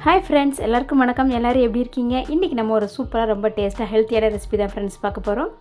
Hi friends, எல்லாருக்கும் வணக்கம். எல்லோரும் எப்படி இருக்கீங்க? இன்றைக்கி நம்ம ஒரு சூப்பராக ரொம்ப டேஸ்ட்டாக ஹெல்த்தியான ரெசிபி தான் ஃப்ரெண்ட்ஸ் பார்க்க போகிறோம்.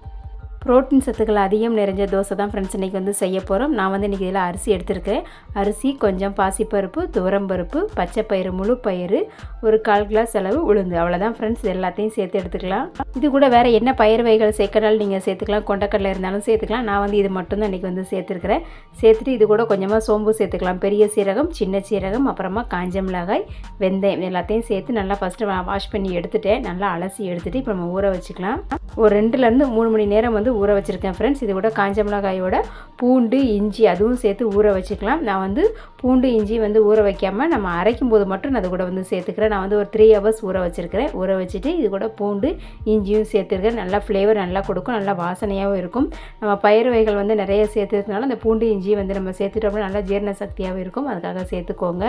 புரோட்டீன் சத்துக்கள் அதிகம் நிறைஞ்ச தோசை தான் ஃப்ரெண்ட்ஸ் இன்றைக்கி வந்து செய்ய போகிறோம். நான் வந்து இன்றைக்கி இதில் அரிசி எடுத்துருக்கேன். அரிசி, கொஞ்சம் பாசிப்பருப்பு, துவரம்பருப்பு, பச்சைப்பயிறு, முழு பயிறு, ஒரு 1/4 கிளாஸ் அளவு உளுந்து, அவ்வளோதான் ஃப்ரெண்ட்ஸ். எல்லாத்தையும் சேர்த்து எடுத்துக்கலாம். இது கூட வேறு என்ன பயிர் வகைகள் சேர்க்கறாலும் நீங்கள் சேர்த்துக்கலாம். கொண்டக்கடலை இருந்தாலும் சேர்த்துக்கலாம். நான் வந்து இது மட்டும்தான் இன்றைக்கி வந்து சேர்த்துருக்கிறேன். சேர்த்துட்டு இது கூட கொஞ்சமாக சோம்பு சேர்த்துக்கலாம். பெரிய சீரகம், சின்ன சீரகம், அப்புறமா காஞ்ச மிளகாய், வெந்தயம் எல்லாத்தையும் சேர்த்து நல்லா ஃபஸ்ட்டு வாஷ் பண்ணி எடுத்துகிட்டேன். நல்லா அலசி எடுத்துகிட்டு இப்போ நம்ம ஊற வச்சுக்கலாம். ஒரு 2லேருந்து 3 மணி நேரம் வந்து ஊற வச்சுருக்கேன் ஃப்ரெண்ட்ஸ். இது கூட காஞ்ச மிளகாயோட பூண்டு, இஞ்சி அதுவும் சேர்த்து ஊற வச்சுக்கலாம். நான் வந்து பூண்டு, இஞ்சி வந்து ஊற வைக்காமல் நம்ம அரைக்கும் போது மட்டும் நான் அது கூட வந்து சேர்த்துக்கிறேன். நான் வந்து ஒரு 3 ஹவர்ஸ் ஊற வச்சுருக்கிறேன். ஊற வச்சுட்டு இது கூட பூண்டு, இஞ்சியும் சேர்த்துருக்கேன். நல்லா ஃப்ளேவர் நல்லா கொடுக்கும், நல்லா வாசனையாகவும் இருக்கும். நம்ம பயிர் வகைகள் வந்து நிறைய சேர்த்துறதுனால அந்த பூண்டு, இஞ்சி வந்து நம்ம சேர்த்துட்டோம்னா நல்லா ஜீரண சக்தியாகவும் இருக்கும். அதுக்காக சேர்த்துக்கோங்க.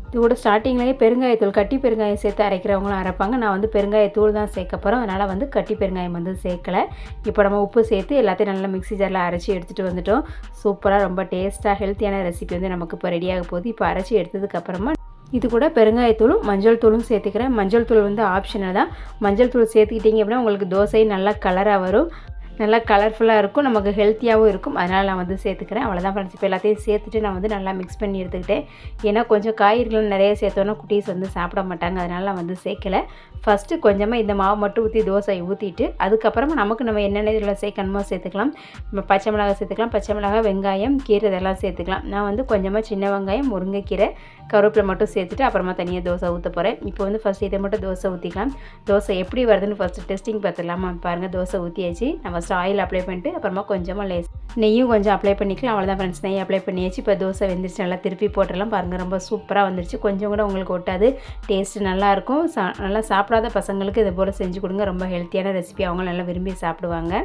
இது கூட ஸ்டார்டிங்லேயே பெருங்காயத்தூள், கட்டி பெருங்காயம் சேர்த்து அரைக்கிறவங்களும் அரைப்பாங்க. நான் வந்து பெருங்காயத்தூள் தான் சேர்க்க போகிறோம். அதனால் வந்து கட்டி பெருங்காயம் வந்து சேர்க்கலை. இப்போ நம்ம உப்பு சேர்த்து எல்லாத்தையும் நல்லா மிக்ஸி ஜாரில் அரைச்சி எடுத்துகிட்டு வந்துட்டோம். சூப்பராக ரொம்ப டேஸ்ட்டாக ஹெல்த்தியான ரெசிபி வந்து நமக்கு இப்போ ரெடியாக போகுது. இப்போ அரைச்சி எடுத்ததுக்கப்புறமா இது கூட பெருங்காயத்தூளும் மஞ்சள் தூளும் சேர்த்துக்கிறேன். மஞ்சள் தூள் வந்து ஆப்ஷனல் தான். மஞ்சள் தூள் சேர்த்துக்கிட்டிங்க அப்படின்னா உங்களுக்கு தோசை நல்லா கலராக வரும், நல்லா கலர்ஃபுல்லாக இருக்கும், நமக்கு ஹெல்த்தியாகவும் இருக்கும். அதனால் நான் வந்து சேர்த்துக்கிறேன். அவ்வளோதான் ஃப்ரெண்ட்ஸ். இப்போ எல்லாத்தையும் சேர்த்துட்டு நான் வந்து நல்லா மிக்ஸ் பண்ணி எடுத்துக்கிட்டேன். ஏன்னா கொஞ்சம் காய்கறிகள் நிறைய சேர்த்தோன்னா குட்டீஸ் வந்து சாப்பிட மாட்டாங்க. அதனால் நான் வந்து சேர்க்கலை. ஃபஸ்ட்டு கொஞ்சமாக இந்த மாவு மட்டும் ஊற்றி தோசை ஊற்றிட்டு அதுக்கப்புறமா நம்ம என்னென்ன இதில் சேர்க்கணுமோ சேர்த்துக்கலாம். நம்ம பச்சை மிளகாய் சேர்த்துக்கலாம். பச்சை மிளகாய், வெங்காயம், கீரை இதெல்லாம் சேர்த்துக்கலாம். நான் வந்து கொஞ்சமாக சின்ன வெங்காயம், முருங்கைக்கீரை, கருவேப்பிலை மட்டும் சேர்த்துட்டு அப்புறமா தனியாக தோசை ஊற்ற போகிறேன். இப்போ வந்து ஃபஸ்ட்டு இதை மட்டும் தோசை ஊற்றிக்கலாம். தோசை எப்படி வருதுன்னு ஃபஸ்ட்டு டெஸ்டிங் பார்த்துடலாமா? பாருங்கள், தோசை ஊற்றியாச்சு. நான் ஃபஸ்ட்டு ஆயில் அப்ளை பண்ணிட்டு அப்புறமா கொஞ்சமாக நெய்யும் கொஞ்சம் அப்ளை பண்ணிக்கலாம். அவ்வளோதான் ஃப்ரெண்ட்ஸ். நெய் அப்ளை பண்ணியாச்சு. இப்போ தோசை வெந்துருச்சு. நல்லா திருப்பி போட்டுடலாம். பாருங்கள், ரொம்ப சூப்பராக வந்துருச்சு. கொஞ்சம் கூட உங்களுக்கு ஒட்டாது. டேஸ்ட்டு நல்லாயிருக்கும். நல்லா சாப்பிடாத பசங்களுக்கு இது போல் செஞ்சு கொடுங்க. ரொம்ப ஹெல்த்தியான ரெசிபி, அவங்க நல்லா விரும்பி சாப்பிடுவாங்க.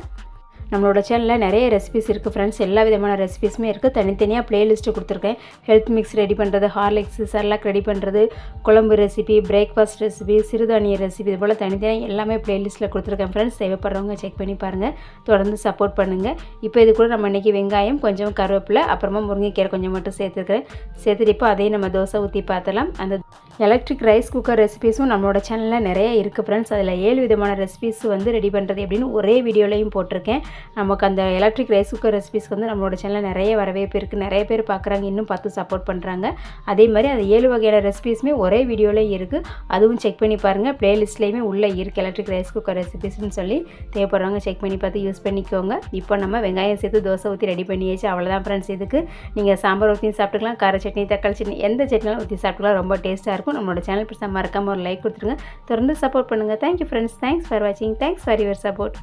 நம்மளோட சேனலில் நிறைய ரெசிபிஸ் இருக்குது ஃப்ரெண்ட்ஸ். எல்லா விதமான ரெசிபிஸுமே இருக்குது. தனித்தனியாக ப்ளேலிஸ்ட்டு கொடுத்துருக்கேன். ஹெல்த் மிக்ஸ் ரெடி பண்ணுறது, ஹார்லிக்ஸ், சர்லாக் ரெடி பண்ணுறது, குழம்பு ரெசிபி, பிரேக்ஃபாஸ்ட் ரெசிபி, சிறுதானிய ரெசிபி, இது போல் தனித்தனியாக எல்லாமே ப்ளேலிஸ்ட்டில் கொடுத்துருக்கேன் ஃப்ரெண்ட்ஸ். தேவைப்படுறவங்க செக் பண்ணி பாருங்கள். தொடர்ந்து சப்போர்ட் பண்ணுங்கள். இப்போ இது கூட நம்ம இன்றைக்கி வெங்காயம், கொஞ்சம் கருவேப்பிலை, அப்புறமா முருங்கைக்கீரை கொஞ்சம் மட்டும் சேர்த்துருக்கிறேன். சேர்த்துட்டு இப்போ அதையும் நம்ம தோசை ஊற்றி பார்த்தலாம். அந்த எலக்ட்ரிக் ரைஸ் குக்கர் ரெசிபிஸும் நம்மளோட சேனலில் நிறைய இருக்குது ஃப்ரெண்ட்ஸ். அதில் 7 விதமான ரெசிபிஸ் வந்து ரெடி பண்ணுறது எப்படின்னு ஒரே வீடியோலையும் போட்டிருக்கேன். நமக்கு அந்த எலக்ட்ரிக் ரைஸ் குக்கர் ரெசிபிஸ்க்கு வந்து நம்மளோட சேனலில் நிறைய வரவேற்பு இருக்குது. நிறைய பேர் பார்க்குறாங்க, இன்னும் பார்த்து சப்போர்ட் பண்ணுறாங்க. அதே மாதிரி அந்த 7 வகையான ரெசிபிஸுமே ஒரே வீடியோலேயும் இருக்குது. அதுவும் செக் பண்ணி பாருங்கள். ப்ளேலிஸ்ட்லேயுமே உள்ளே இருக்குது எலக்ட்ரிக் ரைஸ் குக்கர் ரெசிபிஸ்ன்னு சொல்லி. தேவைப்படுறவங்க செக் பண்ணி பார்த்து யூஸ் பண்ணிக்கோங்க. இப்போ நம்ம வெங்காயம் சேர்த்து தோசை ஊற்றி ரெடி பண்ணியாச்சு. அவ்வளோதான் ஃப்ரெண்ட்ஸ். இதுக்கு நீங்கள் சாம்பார் ஊற்றியும் சாப்பிட்டுக்கலாம், கார சட்னி, தக்காளி சட்னி, எந்த சட்னியும் ஊற்றி சாப்பிட்டுக்கலாம். ரொம்ப டேஸ்ட்டாக இருக்கும். நம்மளோட சேனல் பிடிச்சா மறக்காமல் ஒரு லைக் கொடுத்துருங்க. தொடர்ந்து சப்போர்ட் பண்ணுங்கள். Thank you friends. தேங்க்ஸ் ஃபார் வாட்சிங். Thanks for your support.